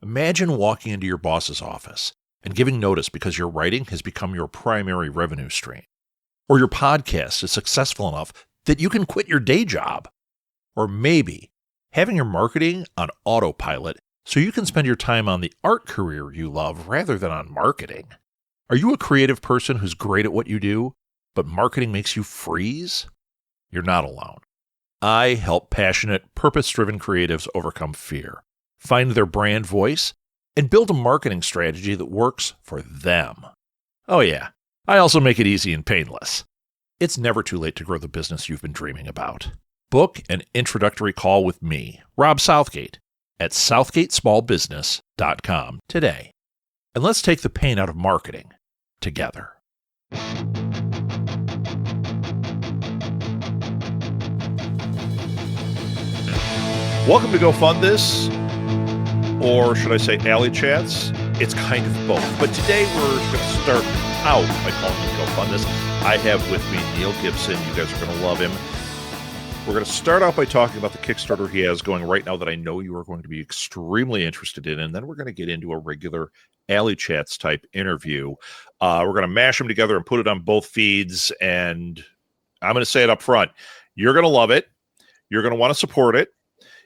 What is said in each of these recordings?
Imagine walking into your boss's office and giving notice because your writing has become your primary revenue stream. Or your podcast is successful enough that you can quit your day job. Or maybe having your marketing on autopilot so you can spend your time on the art career you love rather than on marketing. Are you a creative person who's great at what you do, but marketing makes you freeze? You're not alone. I help passionate, purpose-driven creatives overcome fear, find their brand voice, and build a marketing strategy that works for them. Oh yeah, I also make it easy and painless. It's never too late to grow the business you've been dreaming about. Book an introductory call with me, Rob Southgate, at southgatesmallbusiness.com today. And let's take the pain out of marketing together. Welcome to Go Fund This, or should I say Alley Chats? It's kind of both. But today we're going to start out by calling it Go Fund This. I have with me Neil Gibson. You guys are going to love him. We're going to start out by talking about the Kickstarter he has going right now that I know you are going to be extremely interested in, and then we're going to get into a regular Alley Chats type interview. We're going to mash them together and put it on both feeds, and I'm going to say it up front. You're going to love it. You're going to want to support it.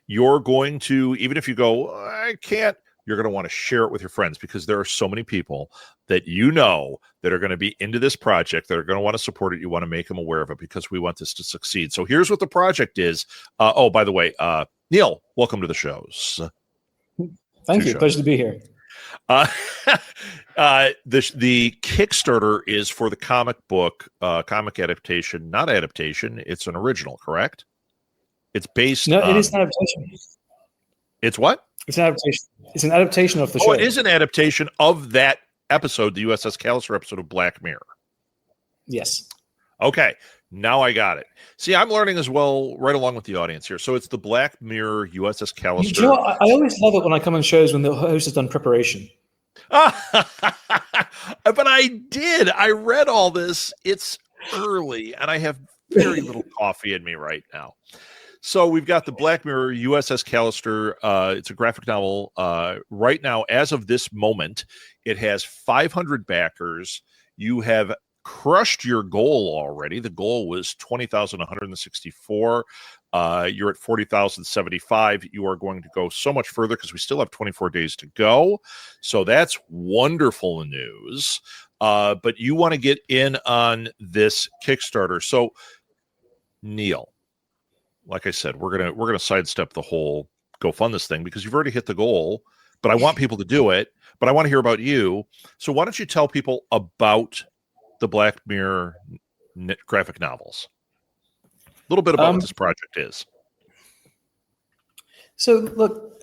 You're going to, even if you go, I can't, you're going to want to share it with your friends because there are so many people that you know that are going to be into this project, that are going to want to support it. You want to make them aware of it because we want this to succeed. So here's what the project is. Oh, by the way, Neil, welcome to the shows. Thank you. Pleasure to be here. The Kickstarter is for the comic book, comic adaptation, not adaptation. It's an original, correct? It's based No, it is an adaptation. It's what? It's an adaptation. It's an adaptation of the show. Oh, it is an adaptation of that episode, the USS Callister episode of Black Mirror. Yes. Okay. Now I got it. See, I'm learning as well, right along with the audience here. So it's the Black Mirror USS Callister. You know what? I always love it when I come on shows when the host has done preparation. But I did. I read all this. It's early, and I have very little coffee in me right now. So we've got the Black Mirror USS Callister. It's a graphic novel. Right now, as of this moment, it has 500 backers. You have crushed your goal already. The goal was 20,164. You're at 40,075. You are going to go so much further because we still have 24 days to go. So that's wonderful news. But you want to get in on this Kickstarter. So, Neil, like I said, we're gonna sidestep the whole Go Fund This thing because you've already hit the goal, but I want people to do it, but I want to hear about you. So why don't you tell people about the Black Mirror graphic novels? A little bit about what this project is. So look,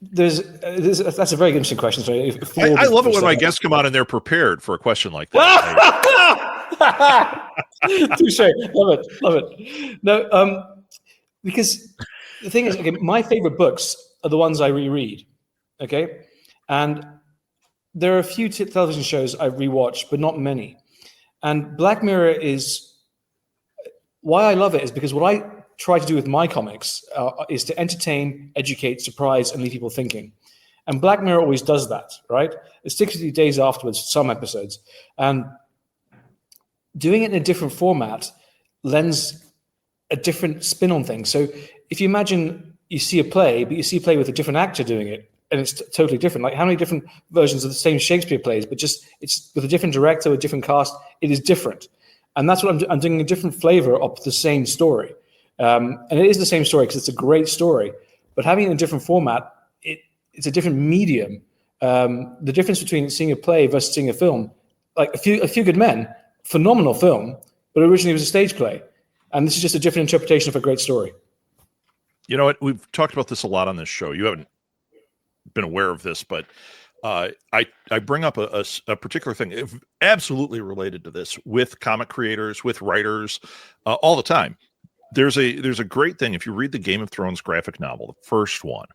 that's a very interesting question. So I love it when my guests come on and they're prepared for a question like that. Touche. Love it. No, because the thing is, okay, my favorite books are the ones I reread. Okay, and there are a few television shows I rewatch, but not many. And Black Mirror is why I love it is because what I try to do with my comics is to entertain, educate, surprise, and leave people thinking. And Black Mirror always does that, right? It sticks with you days afterwards, some episodes, and doing it in a different format lends a different spin on things. So if you imagine you see a play, but you see a play with a different actor doing it, and it's totally different. Like how many different versions of the same Shakespeare plays, but just it's with a different director, a different cast, it is different. And that's what I'm doing, a different flavor of the same story. And it is the same story because it's a great story, but having it in a different format, it's a different medium. The difference between seeing a play versus seeing a film, like A Few Good Men, phenomenal film, but originally it was a stage play. And this is just a different interpretation of a great story. You know what? We've talked about this a lot on this show. You haven't been aware of this, but I bring up a particular thing absolutely related to this with comic creators, with writers, all the time. There's a great thing. If you read the Game of Thrones graphic novel, the first one,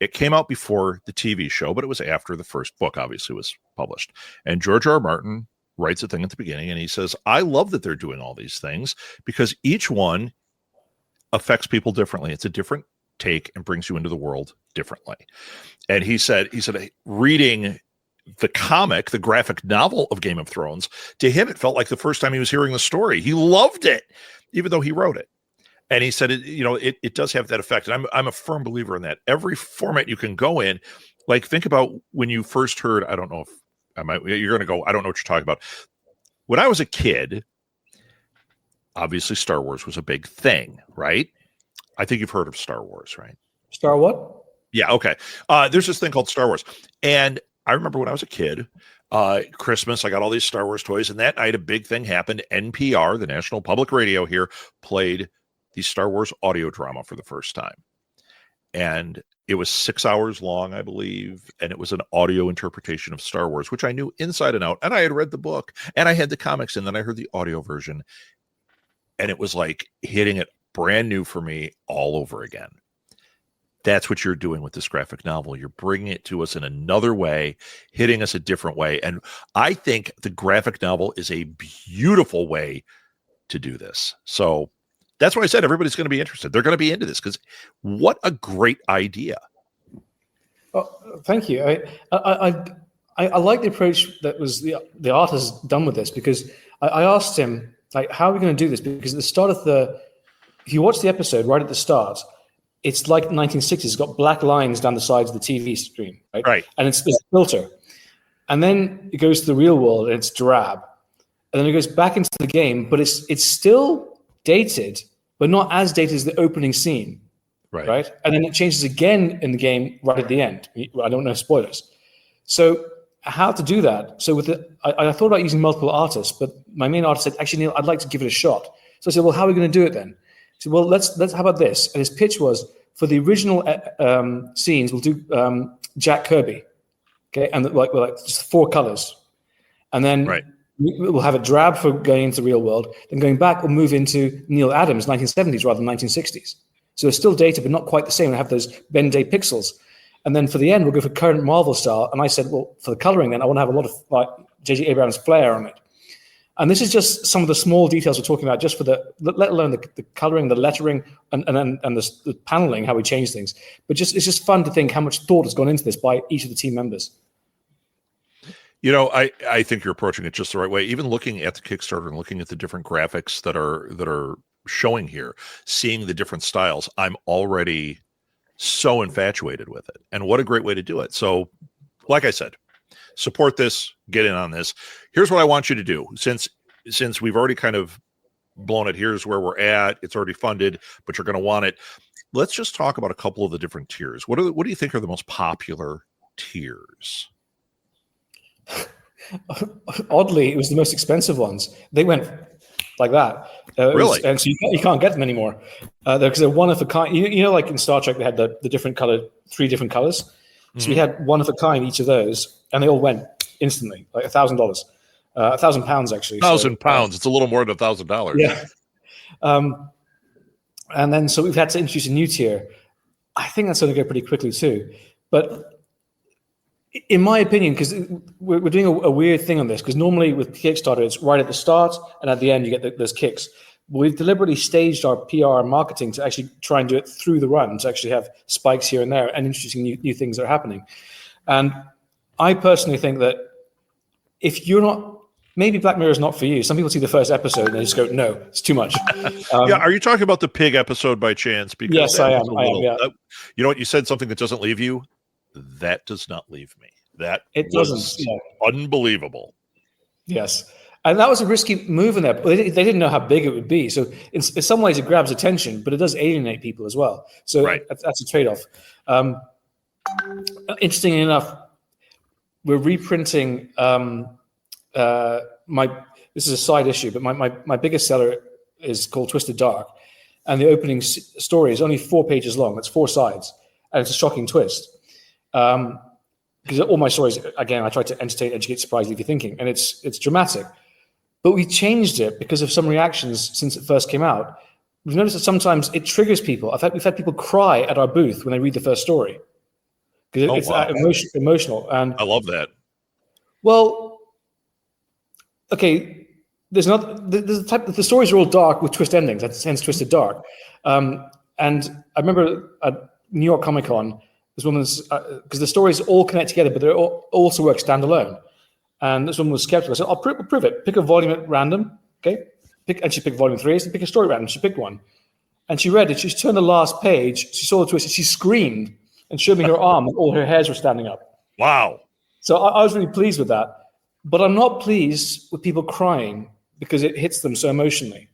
it came out before the TV show, but it was after the first book obviously was published. And George R.R. Martin writes a thing at the beginning, and he says, I love that they're doing all these things because each one affects people differently. It's a different take and brings you into the world differently. And he said, reading the comic, the graphic novel of Game of Thrones, to him, it felt like the first time he was hearing the story. He loved it, even though he wrote it. And he said, it does have that effect. And I'm a firm believer in that. Every format you can go in, like think about when you first heard, I don't know if you're going to go, I don't know what you're talking about. When I was a kid, obviously Star Wars was a big thing, right? I think you've heard of Star Wars, right? Star what? Yeah, okay. There's this thing called Star Wars. And I remember when I was a kid, Christmas, I got all these Star Wars toys. And that night, a big thing happened. NPR, the National Public Radio here, played the Star Wars audio drama for the first time. And it was 6 hours long, I believe. And it was an audio interpretation of Star Wars, which I knew inside and out. And I had read the book and I had the comics. And then I heard the audio version. And it was like hitting it brand new for me all over again. That's what you're doing with this graphic novel. You're bringing it to us in another way, hitting us a different way. And I think the graphic novel is a beautiful way to do this. So that's why I said everybody's going to be interested. They're going to be into this because what a great idea. Oh, thank you. I like the approach that was the artist done with this, because I asked him, like, how are we going to do this? Because at the start of if you watch the episode right at the start, it's like the 1960s. It's got black lines down the sides of the TV screen, right? Right. And it's this filter. And then it goes to the real world and it's drab. And then it goes back into the game, but it's still dated, but not as dated as the opening scene. Right. And then it changes again in the game right at the end. I don't know spoilers. So how to do that? So I thought about using multiple artists, but my main artist said, actually, Neil, I'd like to give it a shot. So I said, well, how are we going to do it then? He said, well, let's how about this? And his pitch was, for the original scenes, we'll do Jack Kirby, okay, and like just 4 colors, and then we'll have a drab for going into the real world. Then going back, we'll move into Neil Adams, 1970s rather than 1960s. So it's still data, but not quite the same. We have those Ben-Day pixels, and then for the end, we'll go for current Marvel style. And I said, well, for the coloring, then I want to have a lot of like J.J. Abrams' flair on it. And this is just some of the small details we're talking about, just for let alone the coloring, the lettering, and the paneling, how we change things. But it's just fun to think how much thought has gone into this by each of the team members. I think you're approaching it just the right way. Even looking at the Kickstarter and looking at the different graphics that are showing here, seeing the different styles, I'm already so infatuated with it. And what a great way to do it. So, like I said, support this, get in on this. Here's what I want you to do. Since we've already kind of blown it, here's where we're at. It's already funded, but you're going to want it. Let's just talk about a couple of the different tiers. What do you think are the most popular tiers? Oddly, it was the most expensive ones. They went like that. Really? And so you can't get them anymore because they're one of a kind. You know, like in Star Trek, they had the different color, 3 different colors. So we had one of a kind, each of those, and they all went instantly, like $1,000, £1,000 actually. £1,000. It's a little more than $1,000. Yeah. And then so we've had to introduce a new tier. I think that's going to go pretty quickly too. But in my opinion, because we're doing a weird thing on this, because normally with Kickstarter, it's right at the start and at the end you get those kicks. We've deliberately staged our PR and marketing to actually try and do it through the run, to actually have spikes here and there and introducing new things that are happening. And I personally think that if you're not, maybe Black Mirror is not for you. Some people see the first episode and they just go, no, it's too much. Yeah, are you talking about the pig episode by chance? Because yes, I am. Yeah. You know what? You said something that doesn't leave you. That does not leave me. It doesn't. Yeah. Unbelievable. Yes. And that was a risky move in there. They didn't know how big it would be. So in some ways it grabs attention, but it does alienate people as well. So that's a trade-off. Interestingly enough, we're reprinting this is a side issue, but my biggest seller is called Twisted Dark. And the opening story is only 4 pages long. It's 4 sides. And it's a shocking twist. Because all my stories, again, I try to entertain, educate, surprise, leave you thinking. And it's dramatic. But we changed it because of some reactions since it first came out. We've noticed that sometimes it triggers people. We've had people cry at our booth when they read the first story. Because it's that emotional. And I love that. Well, okay, the stories are all dark with twist endings. That's hence Twisted Dark. And I remember at New York Comic Con, this woman's because the stories all connect together, but they also work standalone. And this woman was skeptical. I said, "I'll prove it. Pick a volume at random, okay?" And she picked volume 3. I said, "Pick a story at random." She picked one, and she read it. She turned the last page. She saw the twist. And she screamed and showed me her arm, and all her hairs were standing up. Wow! So I was really pleased with that. But I'm not pleased with people crying because it hits them so emotionally.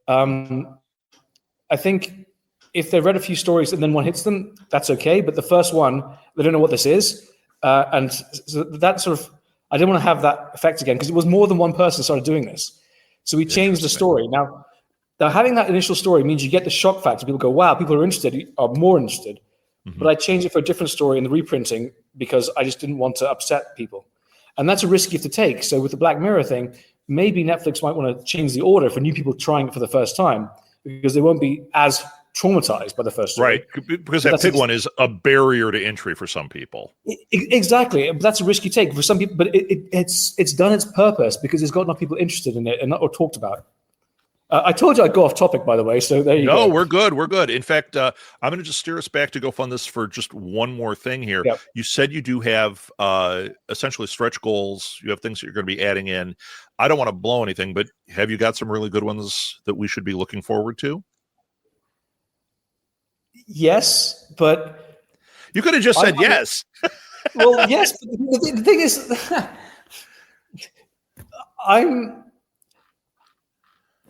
I think if they've read a few stories and then one hits them, that's okay. But the first one, they don't know what this is. And so that sort of, I didn't want to have that effect again because it was more than one person started doing this. So we changed the story. Now, having that initial story means you get the shock factor. People go, wow, people are more interested. Mm-hmm. But I changed it for a different story in the reprinting because I just didn't want to upset people. And that's a risk you have to take. So with the Black Mirror thing, maybe Netflix might want to change the order for new people trying it for the first time because they won't be as traumatized by the first story. Right, because that pig one is a barrier to entry for some people. Exactly. That's a risk you take for some people, but it's done its purpose because it's got enough people interested in it and or talked about it. I told you I'd go off topic, by the way, so there you go. No, we're good. In fact, I'm going to just steer us back to GoFund this for just one more thing here. Yep. You said you do have essentially stretch goals. You have things that you're going to be adding in. I don't want to blow anything, but have you got some really good ones that we should be looking forward to? Yes, but... You could have just said yes. Well, yes, but the thing is...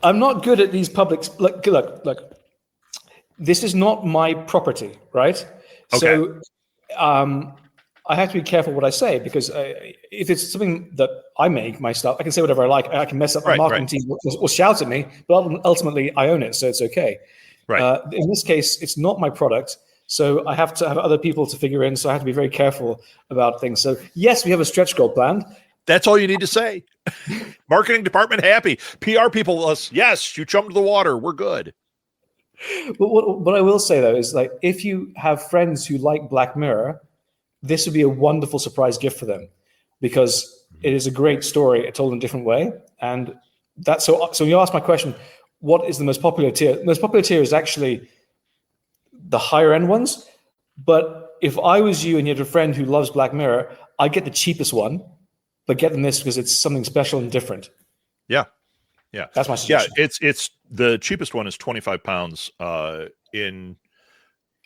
I'm not good at these public. Look. This is not my property, right? Okay. So I have to be careful what I say because if it's something that I make myself, I can say whatever I like. I can mess up my marketing team or shout at me, but ultimately I own it, so it's okay. Right. In this case, it's not my product, so I have to have other people to figure in. So I have to be very careful about things. So yes, we have a stretch goal planned. That's all you need to say. Marketing department happy. PR people, yes, you jumped to the water. We're good. But what I will say, though, is like if you have friends who like Black Mirror, this would be a wonderful surprise gift for them because it is a great story told in a different way. And that's so when you ask my question, what is the most popular tier? The most popular tier is actually the higher end ones. But if I was you and you had a friend who loves Black Mirror, I'd get the cheapest one. But get them this because it's something special and different. Yeah. That's my suggestion. Yeah, it's the cheapest one is £25 in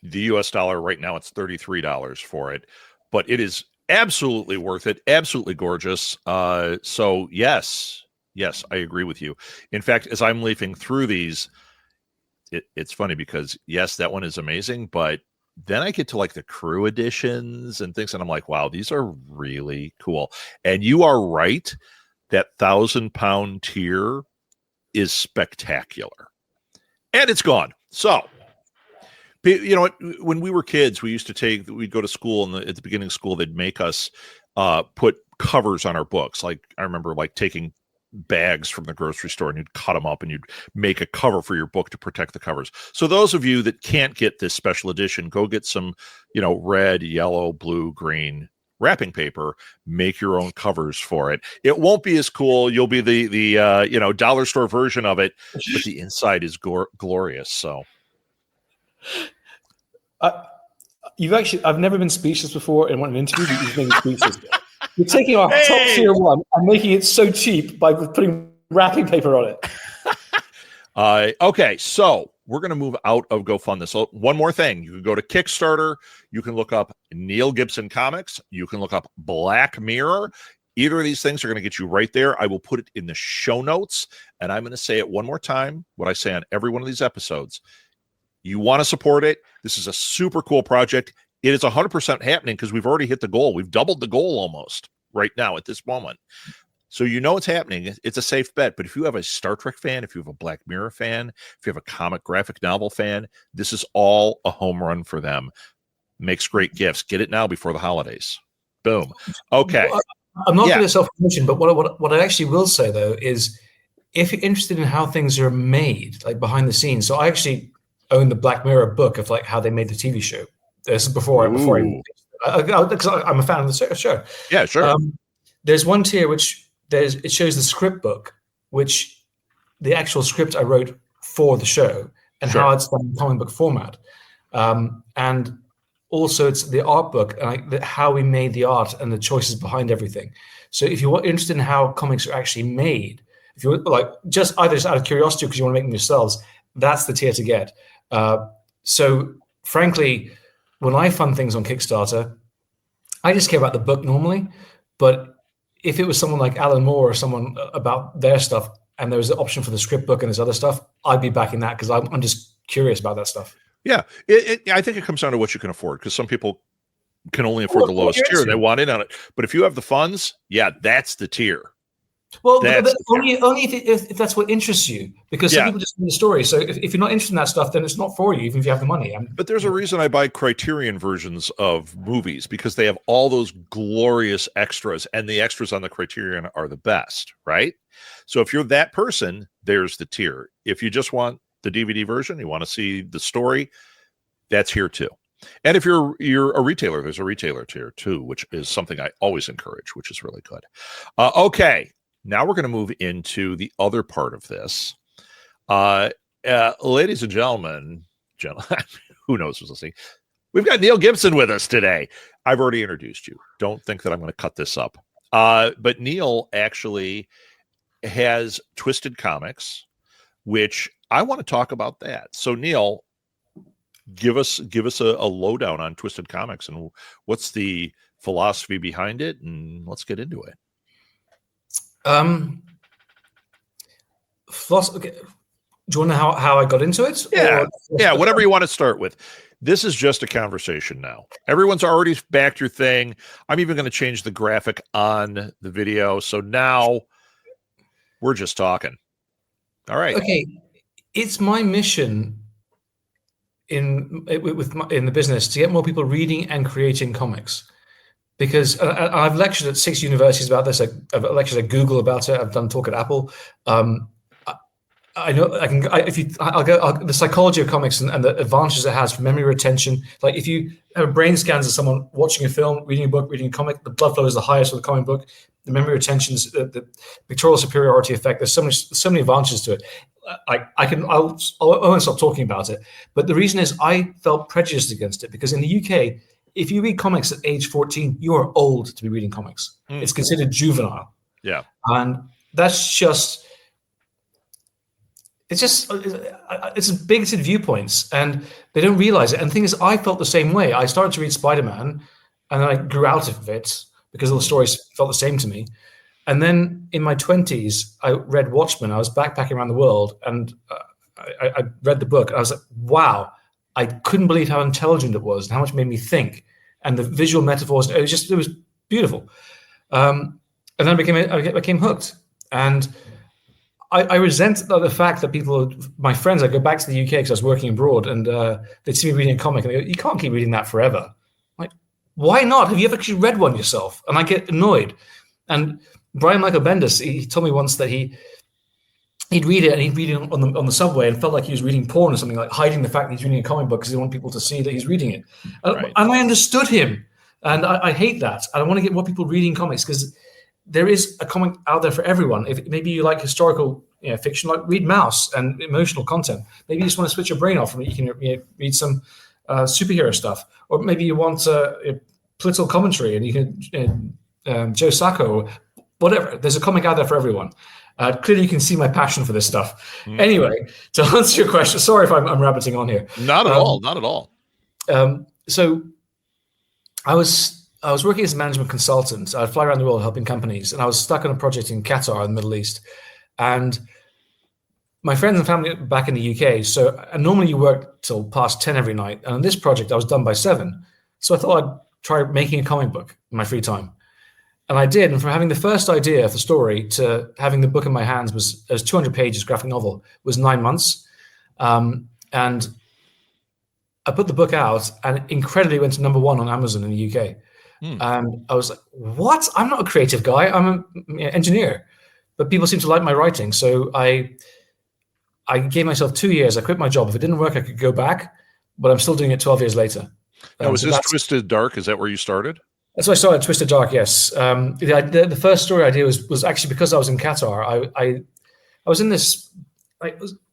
the US dollar right now. It's $33 for it, but it is absolutely worth it. Absolutely gorgeous. So yes, I agree with you. In fact, as I'm leafing through these, it's funny because yes, that one is amazing, but then I get to like the crew editions and things, and I'm like, wow, these are really cool. And you are right, that £1,000 tier is spectacular. And it's gone. So, you know what? When we were kids, we'd go to school, and at the beginning of school, they'd make us put covers on our books. Like, I remember like taking bags from the grocery store and you'd cut them up and you'd make a cover for your book to protect the covers. So those of you that can't get this special edition, go get some, red, yellow, blue, green wrapping paper, make your own covers for it. It won't be as cool. You'll be the dollar store version of it, but the inside is glorious. So I've never been speechless before in one interview, but you've been speechless. You're taking our top tier one and making it so cheap by putting wrapping paper on it. Okay, so we're going to move out of GoFund this. So one more thing. You can go to Kickstarter. You can look up Neil Gibson Comics. You can look up Black Mirror. Either of these things are going to get you right there. I will put it in the show notes, and I'm going to say it one more time, what I say on every one of these episodes. You want to support it. This is a super cool project. It is 100% happening because we've already hit the goal. We've doubled the goal almost right now at this moment. So it's happening. It's a safe bet. But if you have a Star Trek fan, if you have a Black Mirror fan, if you have a comic graphic novel fan, this is all a home run for them. Makes great gifts. Get it now before the holidays. Boom. Okay. Well, I'm not going to self-promotion, but what I actually will say, though, is if you're interested in how things are made, like behind the scenes. So I actually own the Black Mirror book of like how they made the TV show. This is before because I'm a fan of the show. Yeah, sure. There's one tier it shows the script book, which the actual script I wrote for the show, and how it's done in comic book format. And also it's the art book and how we made the art and the choices behind everything. So if you're interested in how comics are actually made, if you're like just either just out of curiosity because you want to make them yourselves, that's the tier to get. So frankly, when I fund things on Kickstarter, I just care about the book normally. But if it was someone like Alan Moore or someone about their stuff, and there was an option for the script book and this other stuff, I'd be backing that because I'm just curious about that stuff. Yeah, I think it comes down to what you can afford, because some people can only afford the lowest tier. They want in on it. But if you have the funds, yeah, that's the tier. Well, only if that's what interests you, because some people just need the story. So if you're not interested in that stuff, then it's not for you, even if you have the money. But there's a reason I buy Criterion versions of movies, because they have all those glorious extras, and the extras on the Criterion are the best, right? So if you're that person, there's the tier. If you just want the DVD version, you want to see the story, that's here too. And if you're a retailer, there's a retailer tier too, which is something I always encourage, which is really good. Okay. Now we're going to move into the other part of this. Ladies and gentlemen, who knows who's listening? We've got Neil Gibson with us today. I've already introduced you. Don't think that I'm going to cut this up. But Neil actually has Twisted Comics, which I want to talk about that. So Neil, give us a lowdown on Twisted Comics and what's the philosophy behind it, and let's get into it. Okay. Do you want to know how I got into it? Yeah, whatever you want to start with. This is just a conversation now. Everyone's already backed your thing. I'm even going to change the graphic on the video. So now we're just talking. All right. Okay. It's my mission in the business to get more people reading and creating comics. Because I've lectured at 6 universities about this. I've lectured at Google about it. I've done talk at Apple. I know the psychology of comics and the advantages it has for memory retention. Like if you have brain scans of someone watching a film, reading a book, reading a comic, the blood flow is the highest with the comic book. The memory retention is the pictorial superiority effect. There's so many advantages to it. I won't stop talking about it. But the reason is I felt prejudiced against it because in the UK, if you read comics at age 14, you are old to be reading comics. It's considered juvenile. Yeah. And that's just, it's bigoted viewpoints and they don't realize it. And the thing is, I felt the same way. I started to read Spider-Man and then I grew out of it because all the stories felt the same to me. And then in my 20s, I read Watchmen. I was backpacking around the world and I read the book and I was like, wow, I couldn't believe how intelligent it was and how much it made me think. And the visual metaphors, it was beautiful. And then I became hooked. And I resent the fact that my friends, I go back to the UK because I was working abroad and they'd see me reading a comic and they go, you can't keep reading that forever. I'm like, why not? Have you ever actually read one yourself? And I get annoyed. And Brian Michael Bendis, he told me once that he'd read it and he'd read it on the subway and felt like he was reading porn or something, like hiding the fact that he's reading a comic book because he didn't want people to see that he's reading it. Right. And I understood him. And I hate that. I want to get more people reading comics because there is a comic out there for everyone. If maybe you like historical fiction, like read Mouse and emotional content. Maybe you just want to switch your brain off and you can read some superhero stuff. Or maybe you want political commentary and you can Joe Sacco or whatever. There's a comic out there for everyone. Clearly, you can see my passion for this stuff. Anyway, to answer your question, sorry if I'm rabbiting on here. Not at all. Not at all. So I was working as a management consultant. I'd fly around the world helping companies, and I was stuck on a project in Qatar in the Middle East. And my friends and family back in the UK. So normally you work till past 10 every night. And on this project, I was done by 7. So I thought I'd try making a comic book in my free time. And I did. And from having the first idea of the story to having the book in my hands was 200 pages, graphic novel, was 9 months. And I put the book out and incredibly went to number 1 on Amazon in the UK. And I was like, what? I'm not a creative guy. I'm an engineer. But people seem to like my writing. So I gave myself 2 years. I quit my job. If it didn't work, I could go back. But I'm still doing it 12 years later. Now, was this Twisted Dark? Is that where you started? That's why I started Twisted Dark, yes. The first story idea was actually because I was in Qatar. I was in this,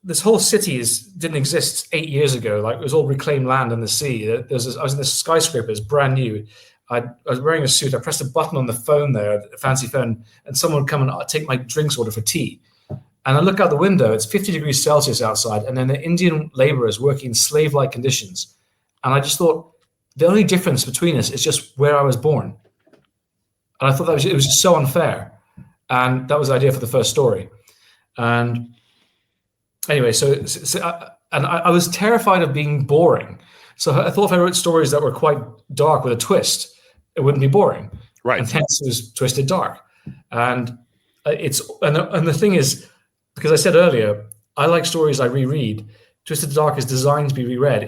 this whole city didn't exist 8 years ago. Like, it was all reclaimed land in the sea. I was in this skyscraper, it's brand new. I was wearing a suit. I pressed a button on the phone there, a fancy phone, and someone would come and take my drinks order for tea. And I look out the window, it's 50 degrees Celsius outside, and then the Indian laborers working in slave-like conditions. And I just thought, the only difference between us is just where I was born. And I thought it was just so unfair. And that was the idea for the first story. And anyway, I was terrified of being boring. So I thought if I wrote stories that were quite dark with a twist, it wouldn't be boring. Right. And hence it was Twisted Dark. And the thing is, because I said earlier, I like stories I reread. Twisted Dark is designed to be reread.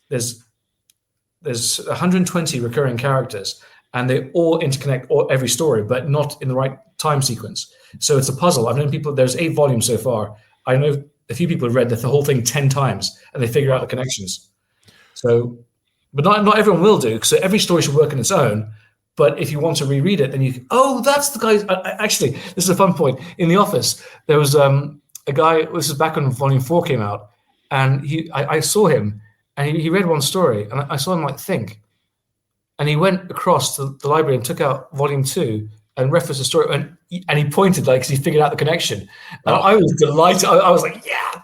There's 120 recurring characters, and they all interconnect every story, but not in the right time sequence. So it's a puzzle. I've known people, there's 8 volumes so far. I know a few people have read the whole thing 10 times, and they figure out the connections. So, but not everyone will do. So every story should work on its own. But if you want to reread it, then you can, that's the guy. Actually, this is a fun point. In the office, there was a guy, this is back when Volume 4 came out, and I saw him, and he read one story, and I saw him think. And he went across to the library and took out Volume 2 and referenced the story, and he pointed because he figured out the connection. And I was delighted. I was like, yeah.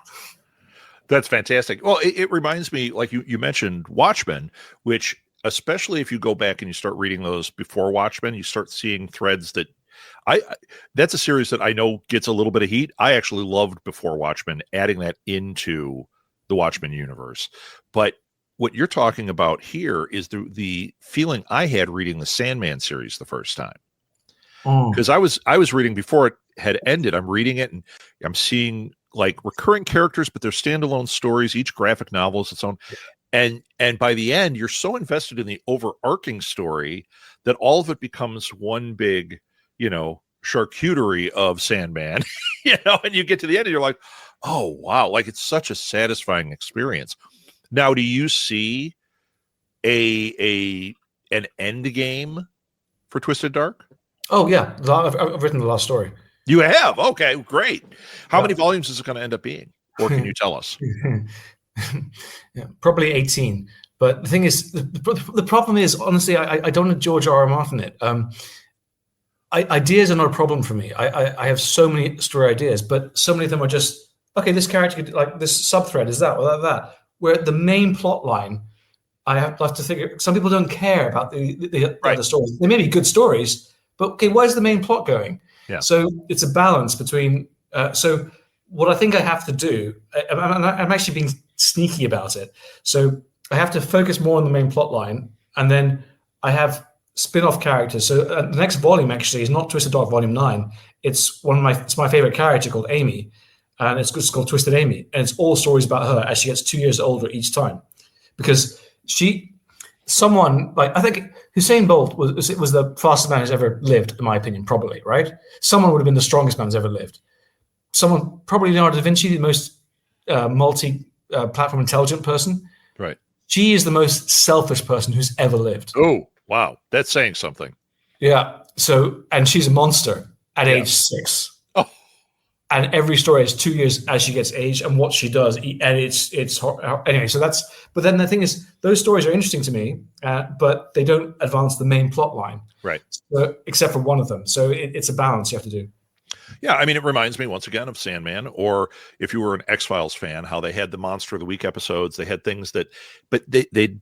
That's fantastic. Well, it reminds me, like you mentioned Watchmen, which, especially if you go back and you start reading those before Watchmen, you start seeing threads that that's a series that I know gets a little bit of heat. I actually loved before Watchmen, adding that into the Watchmen universe. But what you're talking about here is the feeling I had reading the Sandman series the first time. Because I was reading before it had ended. I'm reading it and I'm seeing recurring characters, but they're standalone stories. Each graphic novel is its own. And by the end, you're so invested in the overarching story that all of it becomes one big, charcuterie of Sandman, and you get to the end and you're like, oh, wow. It's such a satisfying experience. Now, do you see an end game for Twisted Dark? Oh, yeah. I've written the last story. You have? Okay, great. How many volumes is it going to end up being? Or can you tell us? Yeah, probably 18. But the thing is, the problem is, honestly, I don't know George R. R. Martin it. Ideas are not a problem for me. I have so many story ideas, but so many of them are just, okay, this character could, this sub-thread is that, or that. Where the main plot line, I have to figure, some people don't care about the other stories. They may be good stories, but okay, where's the main plot going? Yeah. So it's a balance between, so what I think I have to do, I'm actually being sneaky about it. So I have to focus more on the main plot line, and then I have spin-off characters. So the next volume actually is not Twisted Dark Volume 9. It's my favorite character called Amy, and it's called Twisted Amy, and it's all stories about her as she gets 2 years older each time, because I think Usain Bolt was the fastest man who's ever lived, in my opinion, probably, right? Someone would have been the strongest man who's ever lived. Someone, probably Leonardo da Vinci, the most multi-platform intelligent person. Right. She is the most selfish person who's ever lived. Oh, wow. That's saying something. Yeah. So, and she's a monster at age 6. Oh. And every story is 2 years as she gets aged and what she does. And it's anyway, so but then the thing is, those stories are interesting to me, but they don't advance the main plot line. Right. So, except for one of them. So it's a balance you have to do. Yeah, I mean, it reminds me once again of Sandman, or if you were an X-Files fan, how they had the Monster of the Week episodes. They had things but they'd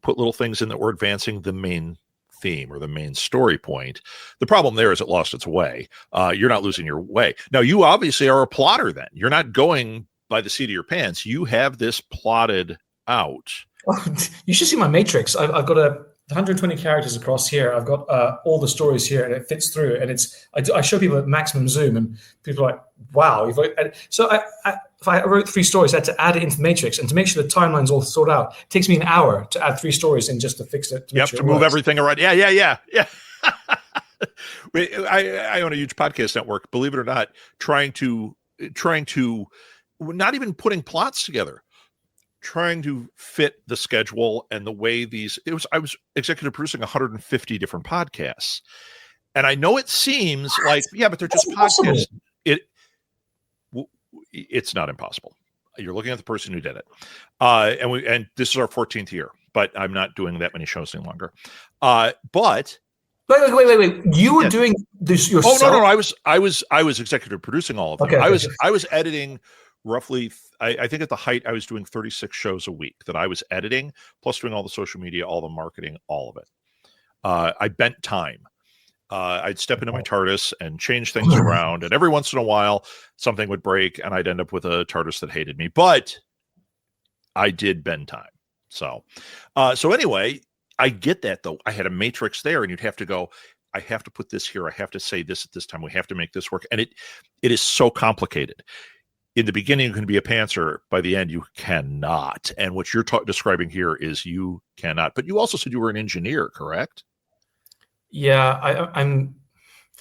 put little things in that were advancing the main theme or the main story point. The problem there is it lost its way. You're not losing your way. Now, you obviously are a plotter then. You're not going by the seat of your pants. You have this plotted out. You should see my matrix. I've got 120 characters across here. I've got all the stories here, and it fits through. And I show people at maximum zoom, and people are like, "Wow!" So if I wrote 3 stories, I had to add it into the matrix, and to make sure the timeline's all sorted out, it takes me an hour to add 3 stories in just to fix it. To move everything around. Yeah. I own a huge podcast network. Believe it or not, trying to not even putting plots together. Trying to fit the schedule and the way I was executive producing 150 different podcasts. And I know it seems like, yeah, but they're just podcasts. It's not impossible. You're looking at the person who did it. And this is our 14th year, but I'm not doing that many shows any longer. But wait. You were doing this yourself? Oh, no. I was executive producing all of them. Okay. I was editing roughly, I think at the height, I was doing 36 shows a week that I was editing, plus doing all the social media, all the marketing, all of it. I bent time. I'd step into my TARDIS and change things around, and every once in a while something would break and I'd end up with a TARDIS that hated me, but I did bend time. So anyway, I get that though. I had a matrix there, and you'd have to go, I have to put this here. I have to say this at this time. We have to make this work. And it is so complicated. In the beginning, you can be a pantser. By the end, you cannot. And what you're describing here is you cannot. But you also said you were an engineer, correct? Yeah, I'm.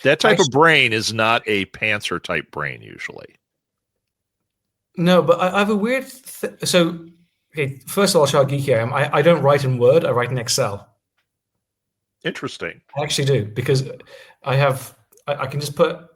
That type of brain is not a pantser type brain usually. No, but I have a weird. So, okay, first of all, how geeky I am. I don't write in Word. I write in Excel. Interesting. I actually do, because I can just put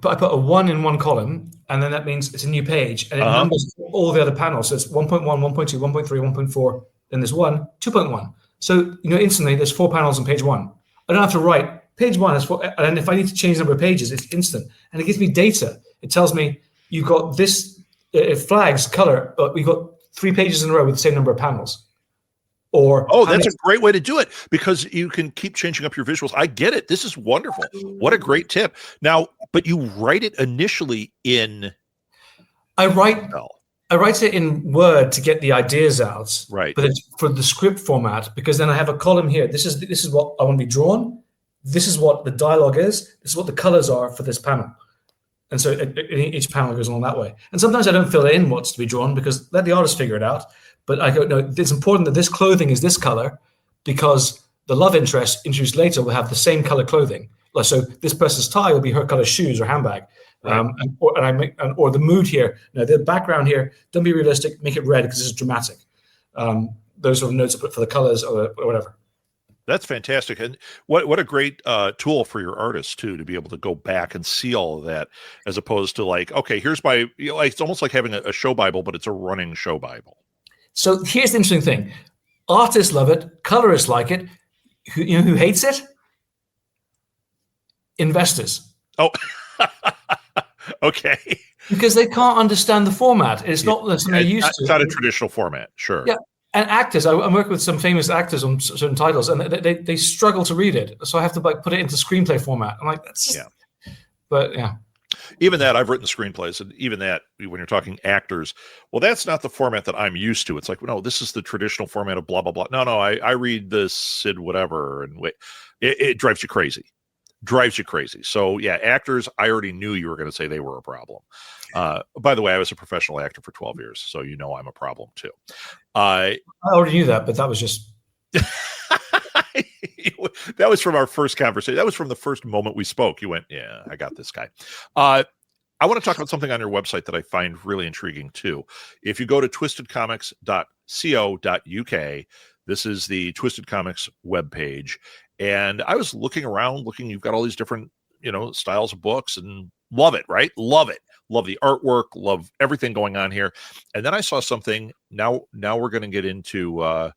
I put a 1 in one column, and then that means it's a new page, and it numbers all the other panels. So it's 1.1, 1.2, 1.3, 1.4, then there's 1, 2.1. So, instantly there's 4 panels on page 1. I don't have to write page 1 is 4, and if I need to change the number of pages, it's instant. And it gives me data. It tells me you've got this, it flags color, but we've got 3 pages in a row with the same number of panels. That's a great way to do it, because you can keep changing up your visuals. I get it. This is wonderful. What a great tip. Now, but you write it initially in. I write it in Word to get the ideas out. Right. But it's for the script format, because then I have a column here. This is what I want to be drawn. This is what the dialogue is. This is what the colors are for this panel. And so each panel goes along that way. And sometimes I don't fill in what's to be drawn, because let the artist figure it out. But I go, no, it's important that this clothing is this color, because the love interest introduced later will have the same color clothing. So this person's tie will be her color shoes or handbag. Right. Or the mood here. No, the background here, don't be realistic, make it red because this is dramatic. Those sort of notes I put for the colors or whatever. That's fantastic. And what a great tool for your artists too, to be able to go back and see all of that, as opposed to like, okay, here's my, it's almost like having a show Bible, but it's a running show Bible. So here's the interesting thing. Artists love it. Colorists like it. Who hates it? Investors. Oh, okay. Because they can't understand the format. It's not something they're used to. It's not a traditional format, sure. Yeah, and actors. I'm working with some famous actors on certain titles, and they struggle to read it. So I have to put it into screenplay format. I'm like, that's just... Yeah. But yeah. Even that, I've written screenplays, and even that, when you're talking actors, well, that's not the format that I'm used to. It's like, no, this is the traditional format of blah, blah, blah. No, I read this Sid whatever, and wait, it drives you crazy. So, yeah, actors, I already knew you were going to say they were a problem. By the way, I was a professional actor for 12 years, so I'm a problem, too. I already knew that, but that was just... That was from our first conversation. That was from the first moment we spoke. You went, yeah, I got this guy. I want to talk about something on your website that I find really intriguing too. If you go to twistedcomics.co.uk, this is the Twisted Comics webpage. And I was looking around, you've got all these different, styles of books, and love it, right? Love it. Love the artwork, love everything going on here. And then I saw something. Now we're going to get into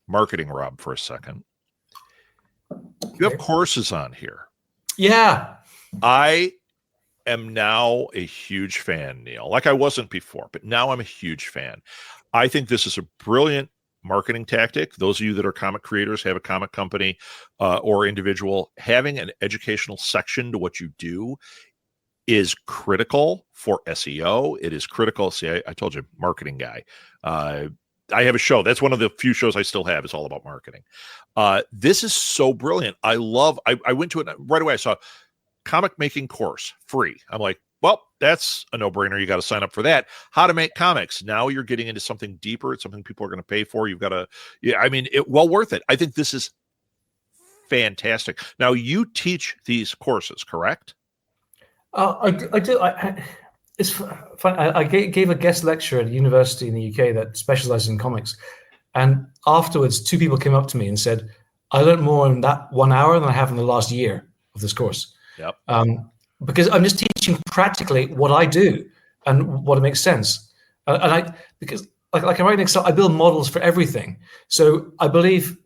marketing, Rob, for a second. You have courses on here. Yeah. I am now a huge fan, Neil. Like I wasn't before, but now I'm a huge fan. I think this is a brilliant marketing tactic. Those of you that are comic creators, have a comic company or individual, having an educational section to what you do is critical for SEO. It is critical. See, I told you, marketing guy. I have a show. That's one of the few shows I still have. It's all about marketing. This is so brilliant. I went to it right away. I saw comic making course free. I'm like, well, that's a no-brainer. You got to sign up for that. How to make comics. Now you're getting into something deeper. It's something people are going to pay for. You've got to, well worth it. I think this is fantastic. Now you teach these courses, correct? I do. It's fun. I gave a guest lecture at a university in the UK that specializes in comics. And afterwards, 2 people came up to me and said, I learned more in that 1 hour than I have in the last year of this course. Yep. because I'm just teaching practically what I do and what makes sense. Because I write in Excel, I build models for everything. So I believe,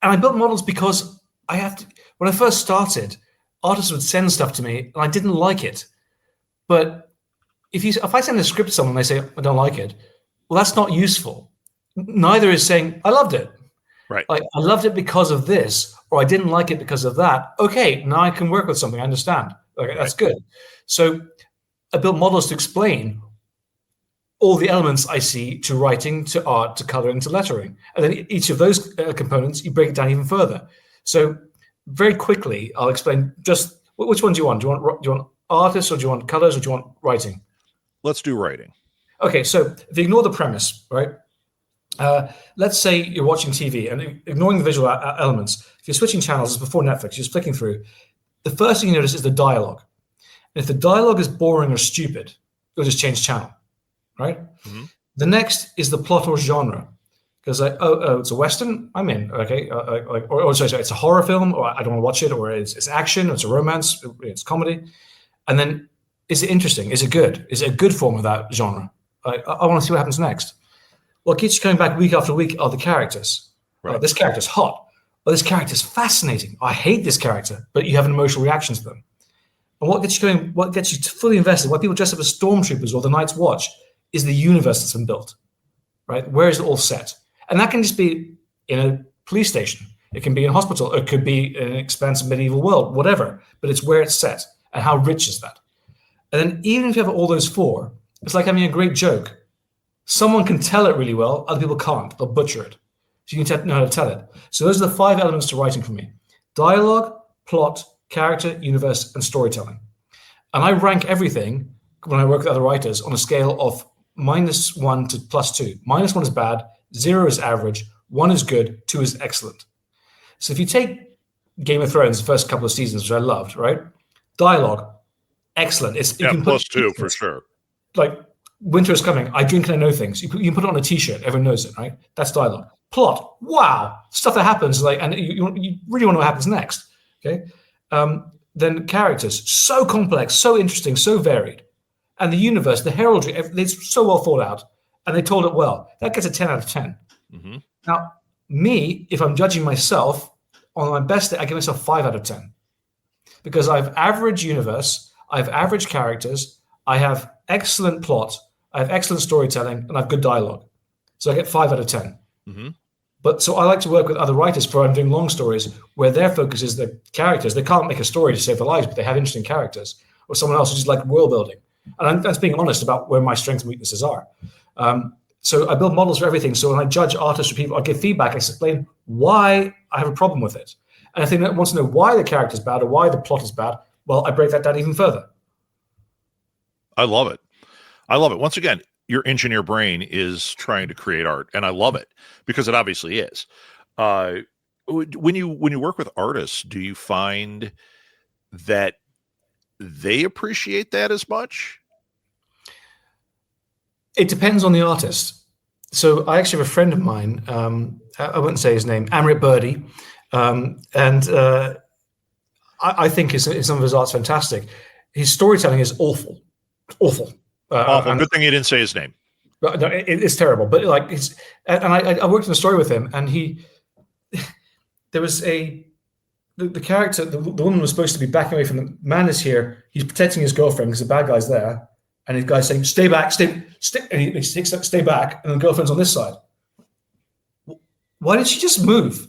and I built models because I have to. When I first started, artists would send stuff to me, and I didn't like it. But if I send a script to someone and they say I don't like it, well, that's not useful. Neither is saying I loved it. Right. Like, I loved it because of this, or I didn't like it because of that. Okay, now I can work with something. I understand. Okay, that's good. So I built models to explain all the elements I see to writing, to art, to coloring, to lettering. And then each of those components, you break it down even further. So very quickly, I'll explain just which one do you want? Do you want artists, or do you want colors, or do you want writing? Let's do writing. Okay, so if you ignore the premise, right? Let's say you're watching TV and ignoring the visual elements. If you're switching channels, it's before Netflix, you're just flicking through. The first thing you notice is the dialogue. And if the dialogue is boring or stupid, you'll just change channel, right? Mm-hmm. The next is the plot or genre. Because it's a Western, I'm in, okay? Sorry, it's a horror film, or I don't want to watch it, or it's action, or it's a romance, it's comedy. And then, is it interesting? Is it good? Is it a good form of that genre? I want to see what happens next. What keeps you coming back week after week are the characters. Right. This character's hot. Well, this character's fascinating. I hate this character, but you have an emotional reaction to them. And what gets you going? What gets you fully invested? Why people dress up as stormtroopers or the Night's Watch is the universe that's been built. Right? Where is it all set? And that can just be in a police station. It can be in a hospital. It could be in an expansive medieval world, whatever. But it's where it's set and how rich is that. And then even if you have all those four, it's like having a great joke. Someone can tell it really well, other people can't. They'll butcher it. So you need to know how to tell it. So those are the 5 elements to writing for me. Dialogue, plot, character, universe, and storytelling. And I rank everything when I work with other writers on a scale of -1 to +2. -1 is bad, 0 is average, 1 is good, 2 is excellent. So if you take Game of Thrones, the first couple of seasons, which I loved, right? Dialogue, excellent. You can +2 for sure. Like, winter is coming. I drink and I know things. You can put it on a T-shirt. Everyone knows it, right? That's dialogue. Plot. Wow, stuff that happens. And you really want to know what happens next. Okay. Then characters, so complex, so interesting, so varied, and the universe, the heraldry, it's so well thought out, and they told it well. That gets a 10 out of 10. Mm-hmm. Now, me, if I'm judging myself on my best day, I give myself 5 out of 10 because I have average universe, I have average characters, I have excellent plot, I have excellent storytelling, and I have good dialogue. So I get 5 out of 10. Mm-hmm. But so I like to work with other writers for I'm doing long stories where their focus is the characters. They can't make a story to save their lives, but they have interesting characters. Or someone else who just like world building. And that's being honest about where my strengths and weaknesses are. So I build models for everything. So when I judge artists or people, I give feedback. I explain why I have a problem with it. And if they want to know why the character is bad or why the plot is bad, well, I break that down even further. I love it. Once again, your engineer brain is trying to create art, and I love it because it obviously is. When you work with artists, do you find that they appreciate that as much? It depends on the artist. So I actually have a friend of mine, I wouldn't say his name, Amrit Birdie, and I think some of his art's fantastic. His storytelling is awful. Awful. Good thing you didn't say his name. No, it's terrible. But like, I worked on a story with him, and there was the character, the woman was supposed to be backing away from the man is here. He's protecting his girlfriend because the bad guy's there, and the guy's saying, "Stay back, stay," and he takes stay back, and the girlfriend's on this side. Why did she just move?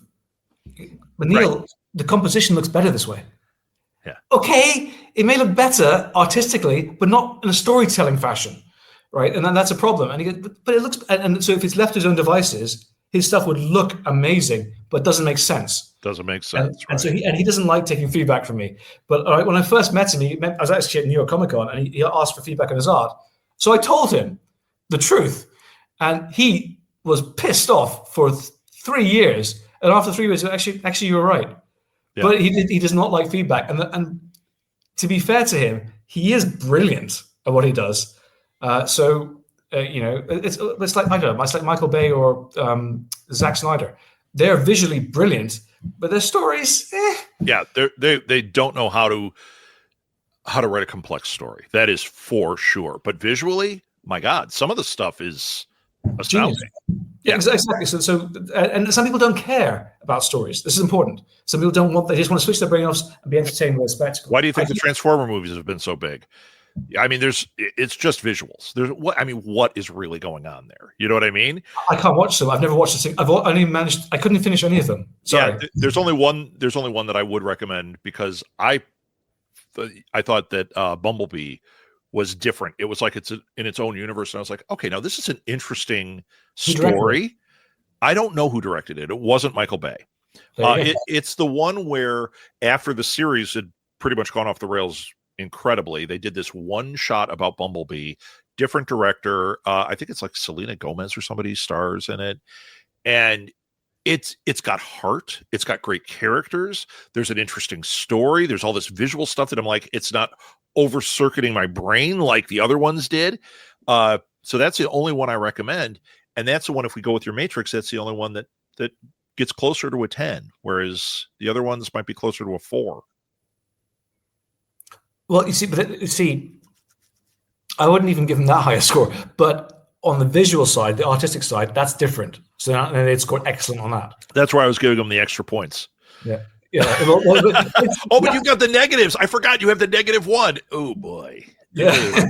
But Neil, right. The composition looks better this way. Yeah. Okay, it may look better artistically, but not in a storytelling fashion, right? And then that's a problem. And he goes, but it looks, and so if it's left to his own devices, his stuff would look amazing, but doesn't make sense. Doesn't make sense. And so he doesn't like taking feedback from me. But all right, when I first met him, I was actually at New York Comic Con, and he asked for feedback on his art. So I told him the truth, and he was pissed off for 3 years. And after 3 years, actually, you were right. Yeah. But he does not like feedback. And to be fair to him, he is brilliant at what he does. It's like, I don't know, it's like Michael Bay or Zack Snyder. They're visually brilliant, but their stories, Yeah, they don't know how to how to write a complex story. That is for sure. But visually, my God, some of the stuff is astounding. Genius. Yeah, exactly. So, and some people don't care about stories. This is important. Some people don't want. They just want to switch their brain off and be entertained with a spectacle. Why do you think the Transformer movies have been so big? I mean, it's just visuals. What is really going on there? You know what I mean? I can't watch them. I've never watched a single. I've only managed. I couldn't finish any of them. Sorry. Yeah, there's only one that I would recommend because I thought that Bumblebee was different. It was like it's in its own universe, and I was like, okay, now this is an interesting story. I don't know who directed it. It wasn't Michael Bay. It's the one where after the series had pretty much gone off the rails incredibly, they did this one shot about Bumblebee, different director. I think it's like Selena Gomez or somebody stars in it, and it's got heart. It's got great characters. There's an interesting story. There's all this visual stuff that I'm like, it's not over circuiting my brain like the other ones did. So that's the only one I recommend. And that's the one, if we go with your Matrix, that's the only one that gets closer to a 10, whereas the other ones might be closer to a 4. Well, you see, I wouldn't even give them that high a score. But on the visual side, the artistic side, that's different. So they'd scored excellent on that. That's why I was giving them the extra points. Yeah. But you've got the negatives. I forgot you have the -1. Oh boy. Yeah.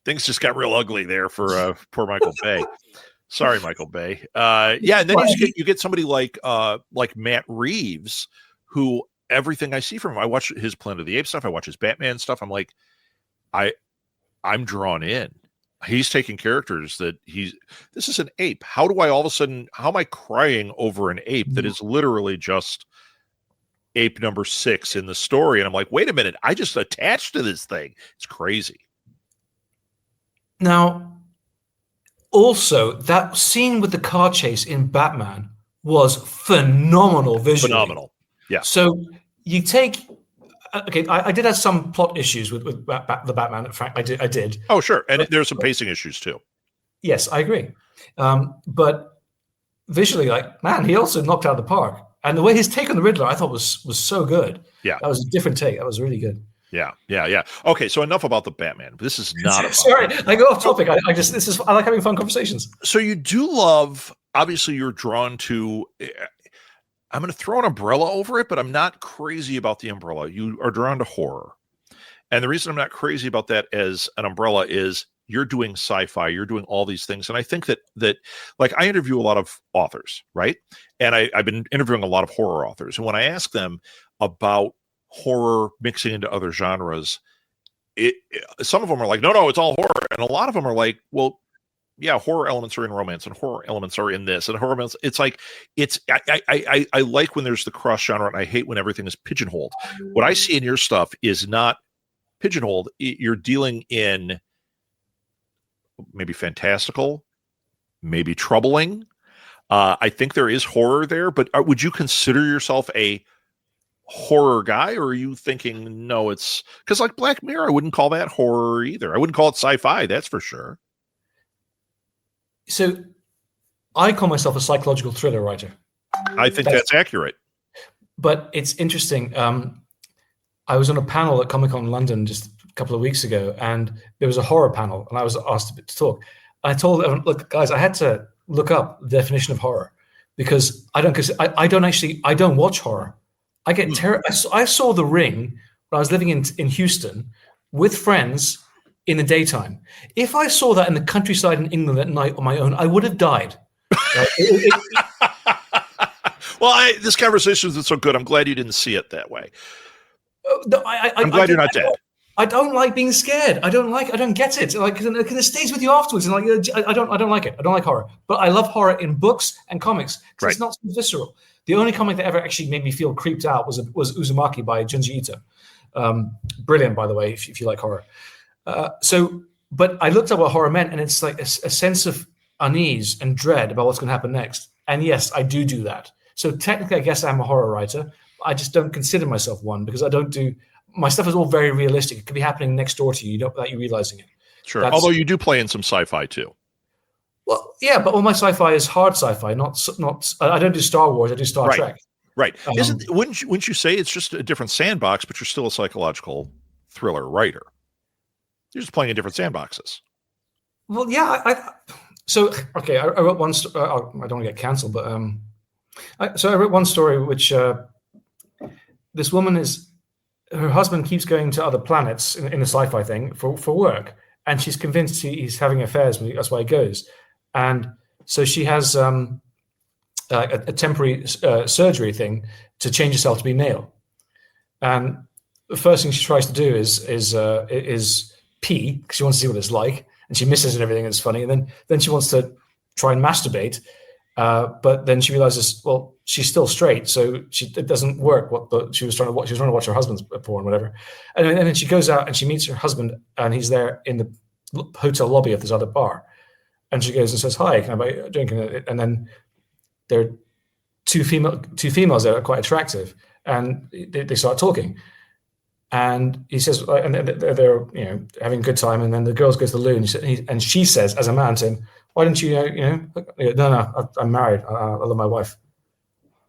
Things just got real ugly there for poor Michael Bay. Sorry, Michael Bay. Yeah, and then you get somebody like Matt Reeves, who everything I see from him, I watch his Planet of the Apes stuff, I watch his Batman stuff. I'm like, I'm drawn in. He's taking characters that this is an ape. How am I crying over an ape that is literally just ape number 6 in the story? And I'm like, wait a minute, I just attached to this thing. It's crazy. Now, also, that scene with the car chase in Batman was phenomenal visually. Phenomenal. Yeah. So you take, okay, I did have some plot issues with the Batman. In fact, I did. Oh, sure. And there's some pacing issues too. Yes, I agree. But visually, like, man, he also knocked out of the park. And the way his take on the Riddler, I thought was so good. Yeah. That was a different take. That was really good. Yeah. Okay, so enough about the Batman. This is not about Sorry, I go off topic. I like having fun conversations. So you do love, obviously you're drawn to, I'm going to throw an umbrella over it, but I'm not crazy about the umbrella. You are drawn to horror. And the reason I'm not crazy about that as an umbrella is you're doing sci-fi, you're doing all these things. And I think that like I interview a lot of authors, right? And I've been interviewing a lot of horror authors. And when I ask them about horror mixing into other genres, some of them are like, no, it's all horror. And a lot of them are like, well, yeah, horror elements are in romance and horror elements are in this and horror elements. It's like, I like when there's the cross genre, and I hate when everything is pigeonholed. What I see in your stuff is not pigeonholed. You're dealing in maybe fantastical, maybe troubling. I think there is horror there, but would you consider yourself a horror guy, or are you thinking, no, it's because like Black Mirror, I wouldn't call that horror either. I wouldn't call it sci-fi, that's for sure. So I call myself a psychological thriller writer. I think that's accurate. But it's interesting. I was on a panel at Comic-Con London just a couple of weeks ago, and there was a horror panel, and I was asked to talk. I told everyone, look, guys, I had to look up the definition of horror because I don't watch horror. I get terror. I saw The Ring when I was living in Houston with friends in the daytime. If I saw that in the countryside in England at night on my own, I would have died. Well, this conversation is so good. I'm glad you didn't see it that way. I'm glad you're not dead. I don't like being scared. I don't get it. Like, because it stays with you afterwards. And like, I don't like it. I don't like horror. But I love horror in books and comics because right. It's not so visceral. The only comic that ever actually made me feel creeped out was Uzumaki by Junji Ito. Brilliant, by the way, if you like horror. But I looked up what horror meant, and it's like a sense of unease and dread about what's going to happen next. And yes, I do that. So technically, I guess I'm a horror writer. I just don't consider myself one because I don't do. My stuff is all very realistic. It could be happening next door to you, without you realizing it. Sure. Although you do play in some sci-fi too. Well, yeah, but all my sci-fi is hard sci-fi, not. I don't do Star Wars. I do Star Trek. Right. Wouldn't you say it's just a different sandbox, but you're still a psychological thriller writer. You're just playing in different sandboxes. Well, yeah. I wrote one. I don't want to get cancelled, but I wrote one story which this woman her husband keeps going to other planets in a sci-fi thing for work, and she's convinced he's having affairs with. That's why he goes, and so she has a temporary surgery thing to change herself to be male, and the first thing she tries to do is pee because she wants to see what it's like, and she misses and everything. And it's funny, and then she wants to try and masturbate, but then she realizes, well, she's still straight, so it doesn't work. She was trying to watch her husband's porn, whatever, and then she goes out and she meets her husband, and he's there in the hotel lobby of this other bar, and she goes and says, "Hi, can I buy a drink?" And then there are two females that are quite attractive, and they start talking. And he says, and they're having a good time, and then the girls go to the loo, and she says, as a man, to him, "Why don't you, no, I'm married. I love my wife,"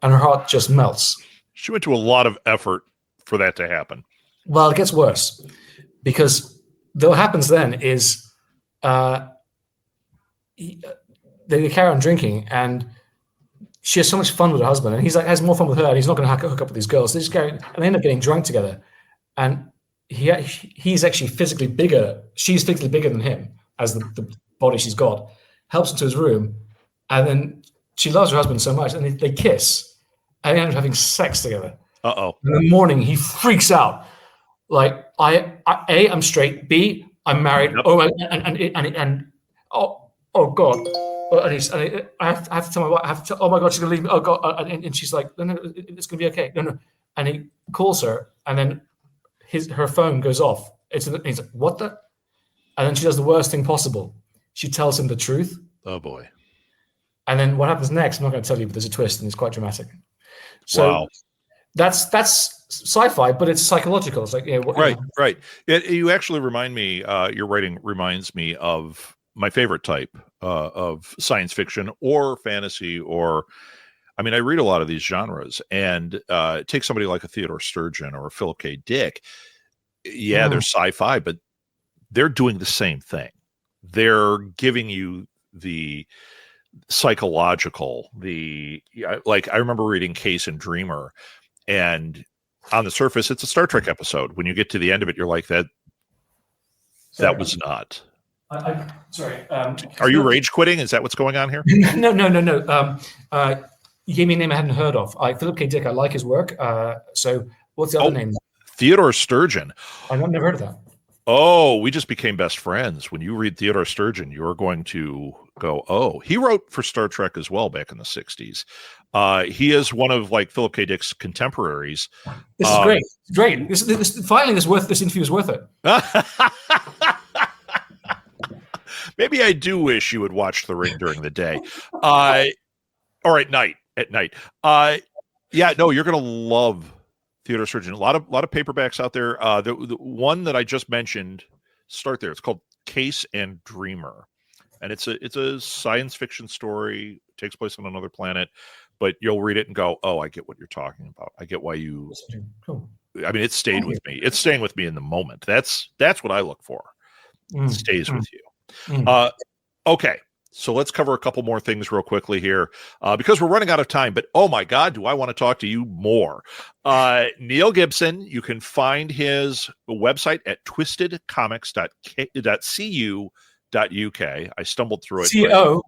and her heart just melts. She went to a lot of effort for that to happen. Well, it gets worse because what happens then is they carry on drinking, and she has so much fun with her husband, and he's like has more fun with her, and he's not going to hook up with these girls. They just go and they end up getting drunk together. And he's actually physically bigger. She's physically bigger than him as the body she's got. Helps into his room, and then she loves her husband so much, and they kiss, and they end up having sex together. Uh-oh. In the morning, he freaks out, like I'm straight. B, I'm married. Yep. Oh God. And I have to tell my wife. Oh my God, she's gonna leave me. Oh God. And she's like, no, it's gonna be okay. No. And he calls her, and then her phone goes off. He's like, what the? And then she does the worst thing possible. She tells him the truth. Oh boy. And then what happens next? I'm not going to tell you, but there's a twist, and it's quite dramatic. So wow. That's sci-fi, but it's psychological. It's like right. You actually remind me. Your writing reminds me of my favorite type of science fiction or fantasy, or I mean, I read a lot of these genres, and take somebody like a Theodore Sturgeon or a Philip K. Dick. Yeah, they're sci-fi, but they're doing the same thing. They're giving you the psychological, like I remember reading Case and Dreamer, and on the surface, it's a Star Trek episode. When you get to the end of it, you're like, that was not. Sorry. Are you rage quitting? Is that what's going on here? No. You gave me a name I hadn't heard of. Philip K. Dick, I like his work. So what's the other name? Theodore Sturgeon. I've never heard of that. Oh, we just became best friends. When you read Theodore Sturgeon, you're going to go, oh, he wrote for Star Trek as well back in the 60s. He is one of like Philip K. Dick's contemporaries. This is great. Great. This finally this interview is worth it. Maybe I do wish you would watch The Ring during the day. Or at night. Yeah, no, you're going to love Theodore Sturgeon. A lot of paperbacks out there. The one that I just mentioned, start there. It's called Case and Dreamer, and it's a science fiction story. It takes place on another planet, but you'll read it and go, "Oh, I get what you're talking about. I get why you." Cool. I mean, it stayed with me. It's staying with me in the moment. That's what I look for. It stays with you. Okay. So let's cover a couple more things real quickly here because we're running out of time. But oh my God, do I want to talk to you more? Neil Gibson, you can find his website at twistedcomics.cu.uk. I stumbled through it. C-O.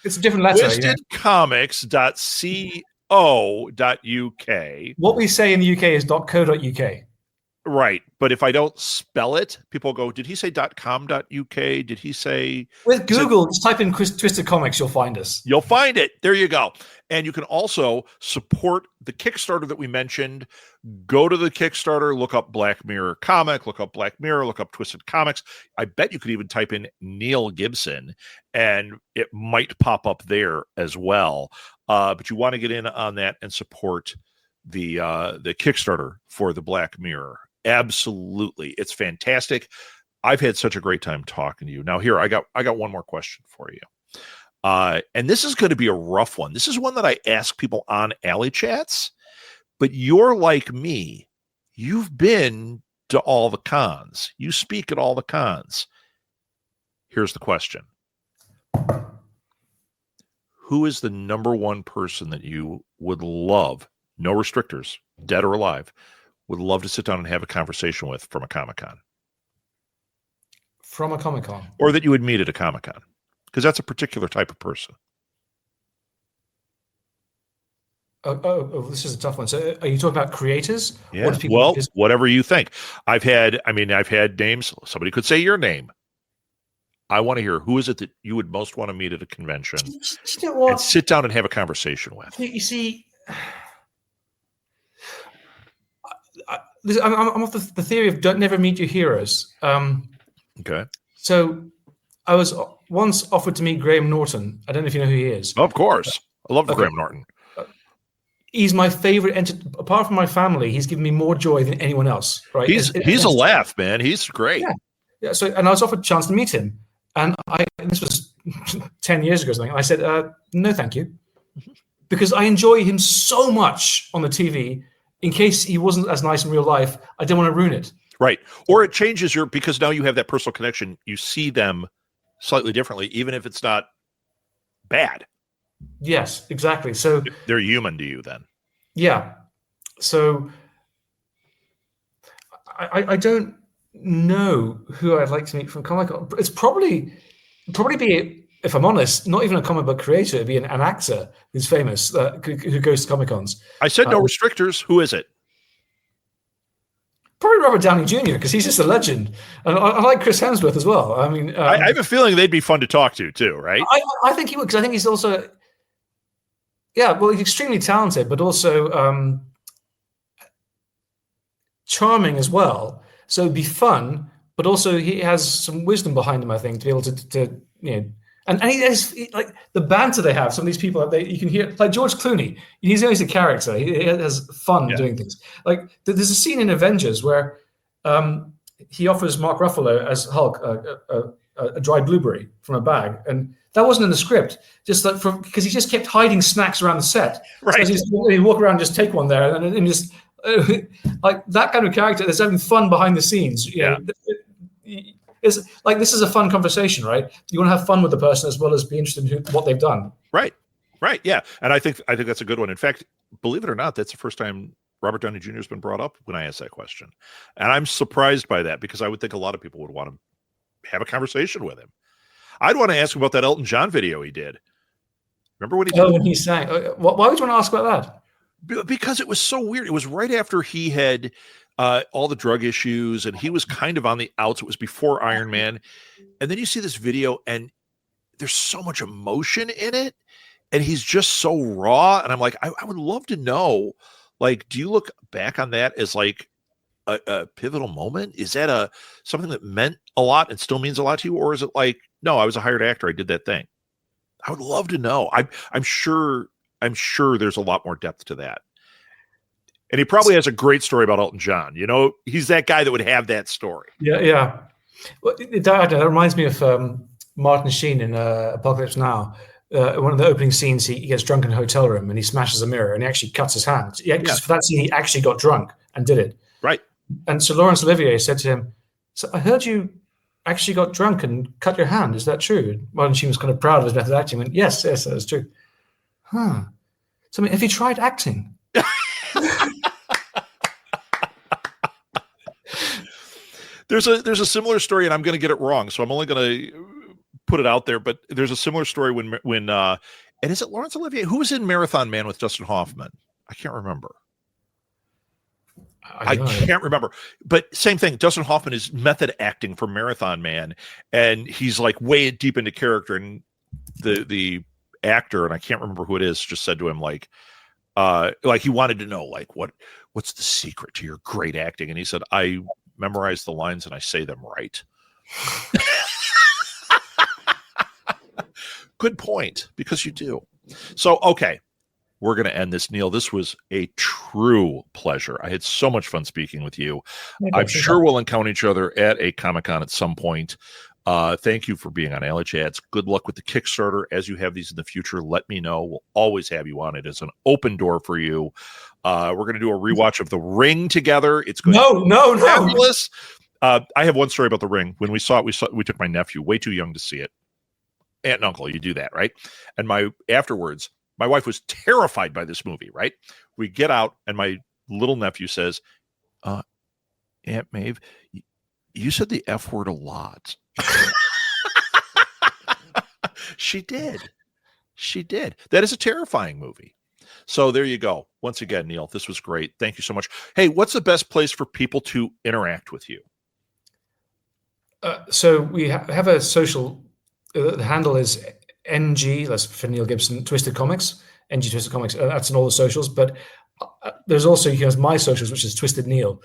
It's a different letter. Twistedcomics.co.uk. What we say in the UK is .co.uk. Right. But if I don't spell it, people go, did he say .com.uk? Did he say... With Google, just type in Twisted Comics, you'll find us. You'll find it. There you go. And you can also support the Kickstarter that we mentioned. Go to the Kickstarter, look up Black Mirror Comic, look up Black Mirror, look up Twisted Comics. I bet you could even type in Neil Gibson, and it might pop up there as well. But you want to get in on that and support the Kickstarter for the Black Mirror. Absolutely. It's fantastic. I've had such a great time talking to you. Now here, I got one more question for you. And this is going to be a rough one. This is one that I ask people on Alley Chats, but you're like me. You've been to all the cons. You speak at all the cons. Here's the question. Who is the number one person that you would love, no restrictors, dead or alive, would love to sit down and have a conversation with from a Comic-Con? From a Comic-Con? Or that you would meet at a Comic-Con? Because that's a particular type of person. Oh, this is a tough one. So are you talking about creators? Yeah. Well, whatever you think. I've had names. Somebody could say your name. I want to hear, who is it that you would most want to meet at a convention and sit down and have a conversation with? You see, I'm off the theory of don't never meet your heroes. Okay. So I was once offered to meet Graham Norton. I don't know if you know who he is. Of course. I love Graham Norton. He's my favorite. Apart from my family, he's given me more joy than anyone else. Right? He's a laugh, man. He's great. Yeah. So, and I was offered a chance to meet him. And this was 10 years ago or something. I said, no, thank you. Because I enjoy him so much on the TV. In case he wasn't as nice in real life, I didn't want to ruin it. Right. Or it changes because now you have that personal connection. You see them slightly differently, even if it's not bad. Yes, exactly. So they're human to you then. Yeah. So I don't know who I'd like to meet from Comic-Con. It's probably be, if I'm honest, not even a comic book creator. It'd be an actor who's famous who goes to Comic-Cons. I said no restrictors. Who is it? Probably Robert Downey Jr. because he's just a legend, and I like Chris Hemsworth as well. I mean, I have a feeling they'd be fun to talk to too, right? I think he would, because I think he's also, he's extremely talented, but also charming as well. So it'd be fun, but also he has some wisdom behind him, I think, to be able to and he has like the banter they have. Some of these people, you can hear, like George Clooney. He's always a character. He has fun doing things. Like there's a scene in Avengers where he offers Mark Ruffalo as Hulk a dried blueberry from a bag, and that wasn't in the script. Just like because he just kept hiding snacks around the set. Right. So he'd walk around, and just take one there, and just like that kind of character. There's having fun behind the scenes. It's like, this is a fun conversation, right? You want to have fun with the person as well as be interested in what they've done. Right. Yeah. And I think that's a good one. In fact, believe it or not, that's the first time Robert Downey Jr. has been brought up when I asked that question. And I'm surprised by that because I would think a lot of people would want to have a conversation with him. I'd want to ask him about that Elton John video he did. Remember when he did? When he sang. Why would you want to ask about that? Because it was so weird. It was right after he had all the drug issues, and he was kind of on the outs. It was before Iron Man. And then you see this video, and there's so much emotion in it, and he's just so raw. And I'm like, I would love to know, like, do you look back on that as like a pivotal moment? Is that something that meant a lot and still means a lot to you? Or is it like, no, I was a hired actor, I did that thing? I would love to know. I'm sure there's a lot more depth to that. And he probably has a great story about Elton John. You know, he's that guy that would have that story. Yeah. Well, that reminds me of Martin Sheen in Apocalypse Now. One of the opening scenes, he gets drunk in a hotel room and he smashes a mirror and he actually cuts his hand. Yeah, because for that scene, he actually got drunk and did it. Right. And so Laurence Olivier said to him, "So I heard you actually got drunk and cut your hand. Is that true?" Martin Sheen was kind of proud of his method of acting. Went, yes, that's true. Huh. So I mean, have you tried acting? There's a similar story, and I'm going to get it wrong, so I'm only going to put it out there. But there's a similar story when and is it Laurence Olivier who was in Marathon Man with Dustin Hoffman? I can't remember. I can't remember. But same thing. Dustin Hoffman is method acting for Marathon Man, and he's like way deep into character. And the actor, and I can't remember who it is, just said to him like he wanted to know like what's the secret to your great acting, and he said, I memorize the lines and I say them right. Good point, because you do. So, okay, we're going to end this, Neil. This was a true pleasure. I had so much fun speaking with you. I'm sure we'll encounter each other at a Comic-Con at some point. Thank you for being on Alley Chats. Good luck with the Kickstarter. As you have these in the future, let me know. We'll always have you on. It is an open door for you. We're going to do a rewatch of The Ring together. It's going to be fabulous. I have one story about The Ring. When we saw it, we took my nephew, way too young to see it. Aunt and uncle, you do that, right? And afterwards, my wife was terrified by this movie, right? We get out, and my little nephew says, Aunt Maeve, you said the F word a lot. She did. That is a terrifying movie. So there you go. Once again, Neil, this was great. Thank you so much. Hey, what's the best place for people to interact with you? So we have a social, the handle is NG, that's for Neil Gibson, Twisted Comics, NG Twisted Comics. That's in all the socials. But there's also, my socials, which is Twisted Neil.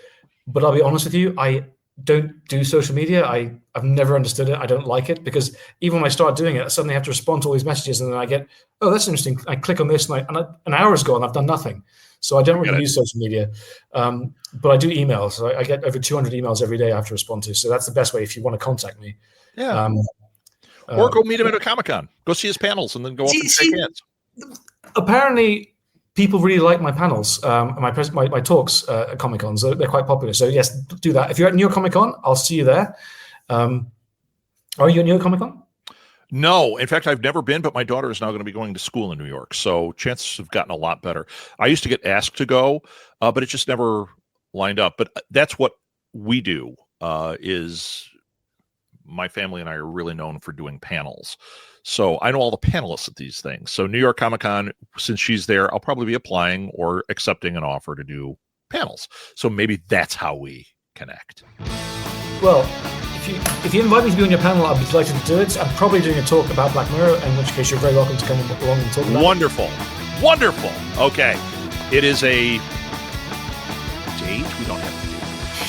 But I'll be honest with you, I don't do social media. I've never understood it. I don't like it, because even when I start doing it, I suddenly have to respond to all these messages, and then I get, oh, that's interesting. I click on this, and an hour is gone. I've done nothing. So I don't really use social media, but I do emails. So I get over 200 emails every day I have to respond to. So that's the best way if you want to contact me. Yeah. Or go meet him at a Comic-Con. Go see his panels and then go up and shake hands. Apparently, people really like my panels, my talks at Comic-Con. So they're quite popular. So yes, do that. If you're at New York Comic-Con, I'll see you there. Are you at New York Comic-Con? No, in fact, I've never been, but my daughter is now going to be going to school in New York, so chances have gotten a lot better. I used to get asked to go, but it just never lined up. But that's what we do. Is my family and I are really known for doing panels, so I know all the panelists at these things. So New York Comic-Con, since she's there, I'll probably be applying or accepting an offer to do panels. So maybe that's how we connect. Well, if you invite me to be on your panel, I'll be delighted to do it. I'm probably doing a talk about Black Mirror, in which case you're very welcome to come along and talk about it. Wonderful. Okay. It is a date? We don't have to do it.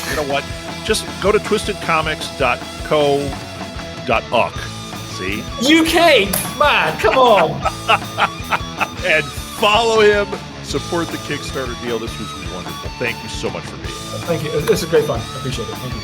You know what? Just go to twistedcomics.co.uk. See? UK! Man, come on! And follow him. Support the Kickstarter deal. This was wonderful. Thank you so much for being here. Thank you. This is great fun. I appreciate it. Thank you.